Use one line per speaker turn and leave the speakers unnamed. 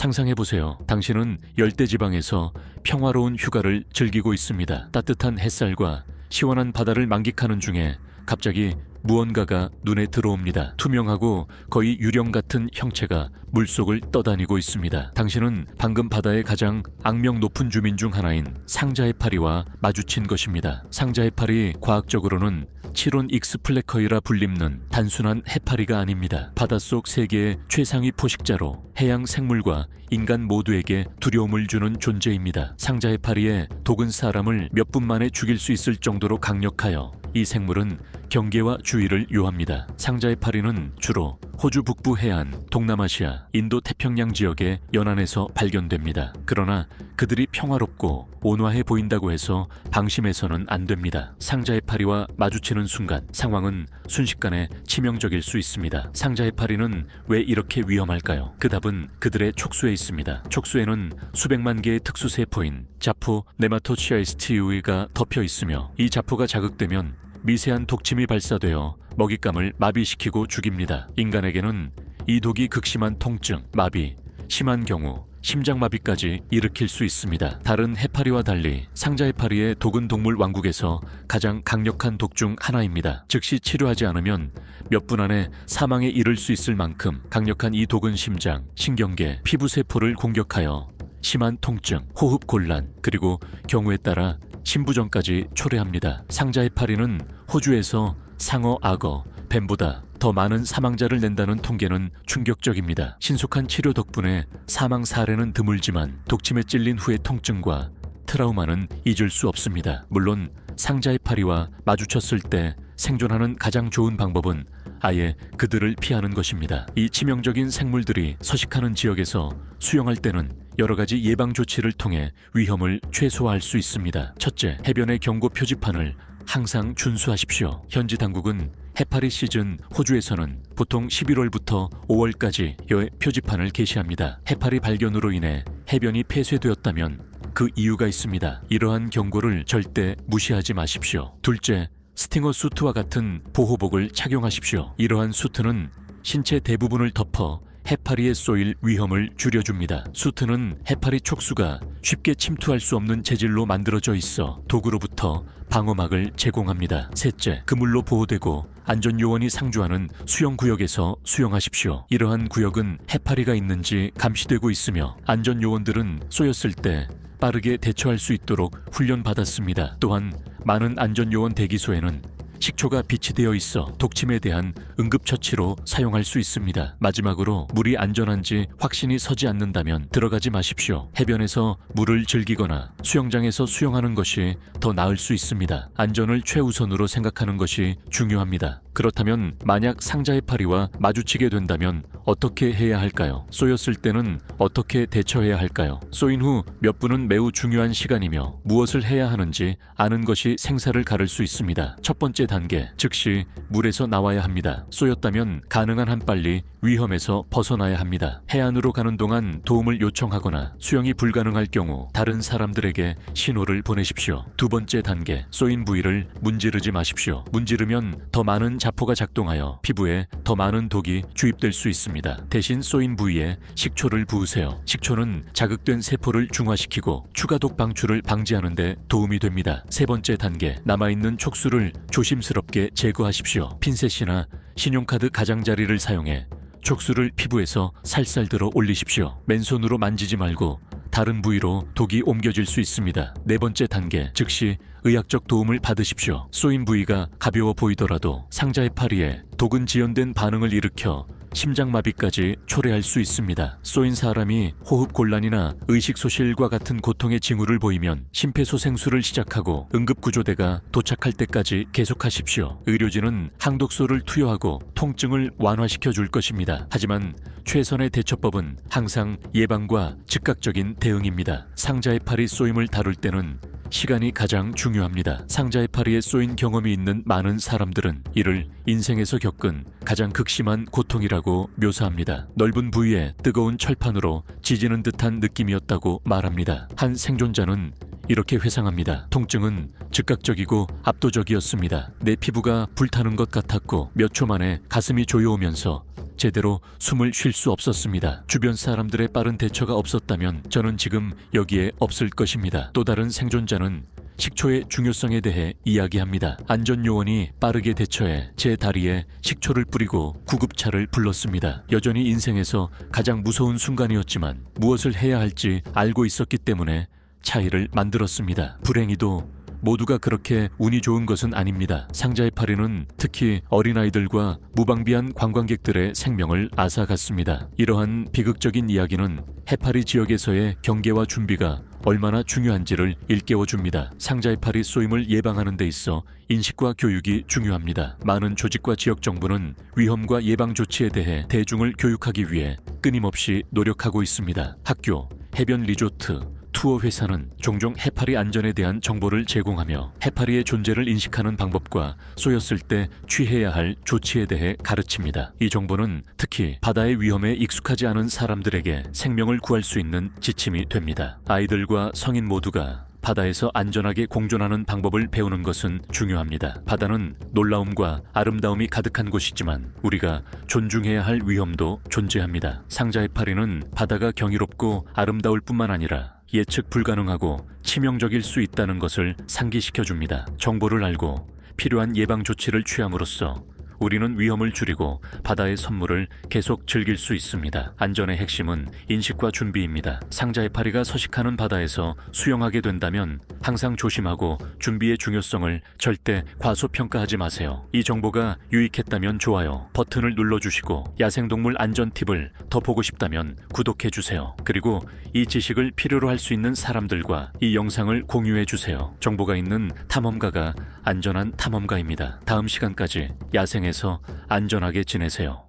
상상해보세요. 당신은 열대지방에서 평화로운 휴가를 즐기고 있습니다. 따뜻한 햇살과 시원한 바다를 만끽하는 중에 갑자기 무언가가 눈에 들어옵니다. 투명하고 거의 유령 같은 형체가 물속을 떠다니고 있습니다. 당신은 방금 바다의 가장 악명 높은 주민 중 하나인 상자해파리와 마주친 것입니다. 상자해파리, 과학적으로는 치론 익스플래커이라 불림는 단순한 해파리가 아닙니다. 바닷속 세계의 최상위 포식자로 해양 생물과 인간 모두에게 두려움을 주는 존재입니다. 상자해파리의 독은 사람을 몇 분 만에 죽일 수 있을 정도로 강력하여 이 생물은 경계와 주의를 요합니다. 상자해파리는 주로 호주 북부 해안, 동남아시아, 인도 태평양 지역의 연안에서 발견됩니다. 그러나 그들이 평화롭고 온화해 보인다고 해서 방심해서는 안 됩니다. 상자해파리와 마주치는 순간 상황은 순식간에 치명적일 수 있습니다. 상자해파리는 왜 이렇게 위험할까요? 그 답은 그들의 촉수에 있습니다. 촉수에는 수백만 개의 특수세포인 자포 네마토치아이스티우이가 덮여 있으며 이 자포가 자극되면 미세한 독침이 발사되어 먹잇감을 마비시키고 죽입니다. 인간에게는 이 독이 극심한 통증, 마비, 심한 경우 심장마비까지 일으킬 수 있습니다. 다른 해파리와 달리 상자해파리의 독은 동물 왕국에서 가장 강력한 독 중 하나입니다. 즉시 치료하지 않으면 몇 분 안에 사망에 이를 수 있을 만큼 강력한 이 독은 심장, 신경계, 피부세포를 공격하여 심한 통증, 호흡 곤란, 그리고 경우에 따라 심부전까지 초래합니다. 상자해파리는 호주에서 상어, 악어, 뱀보다 더 많은 사망자를 낸다는 통계는 충격적입니다. 신속한 치료 덕분에 사망 사례는 드물지만 독침에 찔린 후의 통증과 트라우마는 잊을 수 없습니다. 물론 상자해파리와 마주쳤을 때 생존하는 가장 좋은 방법은 아예 그들을 피하는 것입니다. 이 치명적인 생물들이 서식하는 지역에서 수영할 때는 여러 가지 예방 조치를 통해 위험을 최소화할 수 있습니다. 첫째, 해변의 경고 표지판을 항상 준수하십시오. 현지 당국은 해파리 시즌 호주에서는 보통 11월부터 5월까지의 표지판을 게시합니다. 해파리 발견으로 인해 해변이 폐쇄되었다면 그 이유가 있습니다. 이러한 경고를 절대 무시하지 마십시오. 둘째, 스팅어 수트와 같은 보호복을 착용하십시오. 이러한 수트는 신체 대부분을 덮어 해파리에 쏘일 위험을 줄여줍니다. 수트는 해파리 촉수가 쉽게 침투할 수 없는 재질로 만들어져 있어 독으로부터 방어막을 제공합니다. 셋째, 그물로 보호되고 안전요원이 상주하는 수영구역에서 수영하십시오. 이러한 구역은 해파리가 있는지 감시되고 있으며 안전요원들은 쏘였을 때 빠르게 대처할 수 있도록 훈련받았습니다. 또한 많은 안전요원 대기소에는 식초가 비치되어 있어 독침에 대한 응급처치로 사용할 수 있습니다. 마지막으로 물이 안전한지 확신이 서지 않는다면 들어가지 마십시오. 해변에서 물을 즐기거나 수영장에서 수영하는 것이 더 나을 수 있습니다. 안전을 최우선으로 생각하는 것이 중요합니다. 그렇다면 만약 상자해파리와 마주치게 된다면 어떻게 해야 할까요? 쏘였을 때는 어떻게 대처해야 할까요? 쏘인 후 몇 분은 매우 중요한 시간이며 무엇을 해야 하는지 아는 것이 생사를 가를 수 있습니다. 첫 번째 단계, 즉시 물에서 나와야 합니다. 쏘였다면 가능한 한 빨리 위험에서 벗어나야 합니다. 해안으로 가는 동안 도움을 요청하거나 수영이 불가능할 경우 다른 사람들에게 신호를 보내십시오. 두 번째 단계, 쏘인 부위를 문지르지 마십시오. 문지르면 더 많은 자포가 작동하여 피부에 더 많은 독이 주입될 수 있습니다. 대신 쏘인 부위에 식초를 부으세요. 식초는 자극된 세포를 중화시키고 추가 독 방출을 방지하는 데 도움이 됩니다. 세 번째 단계, 남아있는 촉수를 조심스럽게 제거하십시오. 핀셋이나 신용카드 가장자리를 사용해 촉수를 피부에서 살살 들어 올리십시오. 맨손으로 만지지 말고 다른 부위로 독이 옮겨질 수 있습니다. 네 번째 단계, 즉시 의학적 도움을 받으십시오. 쏘인 부위가 가벼워 보이더라도 상자해파리에 독은 지연된 반응을 일으켜 심장마비까지 초래할 수 있습니다. 쏘인 사람이 호흡 곤란이나 의식소실과 같은 고통의 징후를 보이면 심폐소생술을 시작하고 응급구조대가 도착할 때까지 계속하십시오. 의료진은 항독소를 투여하고 통증을 완화시켜 줄 것입니다. 하지만 최선의 대처법은 항상 예방과 즉각적인 대응입니다. 상자해파리 쏘임을 다룰 때는 시간이 가장 중요합니다. 상자해파리에 쏘인 경험이 있는 많은 사람들은 이를 인생에서 겪은 가장 극심한 고통이라고 묘사합니다. 넓은 부위에 뜨거운 철판으로 지지는 듯한 느낌이었다고 말합니다. 한 생존자는 이렇게 회상합니다. 통증은 즉각적이고 압도적이었습니다. 내 피부가 불타는 것 같았고 몇 초 만에 가슴이 조여오면서 제대로 숨을 쉴 수 없었습니다. 주변 사람들의 빠른 대처가 없었다면 저는 지금 여기에 없을 것입니다. 또 다른 생존자는 식초의 중요성에 대해 이야기합니다. 안전요원이 빠르게 대처해 제 다리에 식초를 뿌리고 구급차를 불렀습니다. 여전히 인생에서 가장 무서운 순간이었지만 무엇을 해야 할지 알고 있었기 때문에 차이를 만들었습니다. 불행히도 모두가 그렇게 운이 좋은 것은 아닙니다. 상자의 파리는 특히 어린아이들과 무방비한 관광객들의 생명을 앗아갔습니다. 이러한 비극적인 이야기는 해파리 지역에서의 경계와 준비가 얼마나 중요한지를 일깨워줍니다. 상자의 파리 쏘임을 예방하는 데 있어 인식과 교육이 중요합니다. 많은 조직과 지역 정부는 위험과 예방 조치에 대해 대중을 교육하기 위해 끊임없이 노력하고 있습니다. 학교, 해변 리조트, 투어 회사는 종종 해파리 안전에 대한 정보를 제공하며 해파리의 존재를 인식하는 방법과 쏘였을 때 취해야 할 조치에 대해 가르칩니다. 이 정보는 특히 바다의 위험에 익숙하지 않은 사람들에게 생명을 구할 수 있는 지침이 됩니다. 아이들과 성인 모두가 바다에서 안전하게 공존하는 방법을 배우는 것은 중요합니다. 바다는 놀라움과 아름다움이 가득한 곳이지만 우리가 존중해야 할 위험도 존재합니다. 상자 해파리는 바다가 경이롭고 아름다울 뿐만 아니라 예측 불가능하고 치명적일 수 있다는 것을 상기시켜줍니다. 정보를 알고 필요한 예방 조치를 취함으로써 우리는 위험을 줄이고 바다의 선물을 계속 즐길 수 있습니다. 안전의 핵심은 인식과 준비입니다. 상자 해파리가 서식하는 바다에서 수영하게 된다면 항상 조심하고 준비의 중요성을 절대 과소평가하지 마세요. 이 정보가 유익했다면 좋아요 버튼을 눌러주시고 야생동물 안전 팁을 더 보고 싶다면 구독해주세요. 그리고 이 지식을 필요로 할 수 있는 사람들과 이 영상을 공유해주세요. 정보가 있는 탐험가가 안전한 탐험가입니다. 다음 시간까지 야생에서 안전하게 지내세요.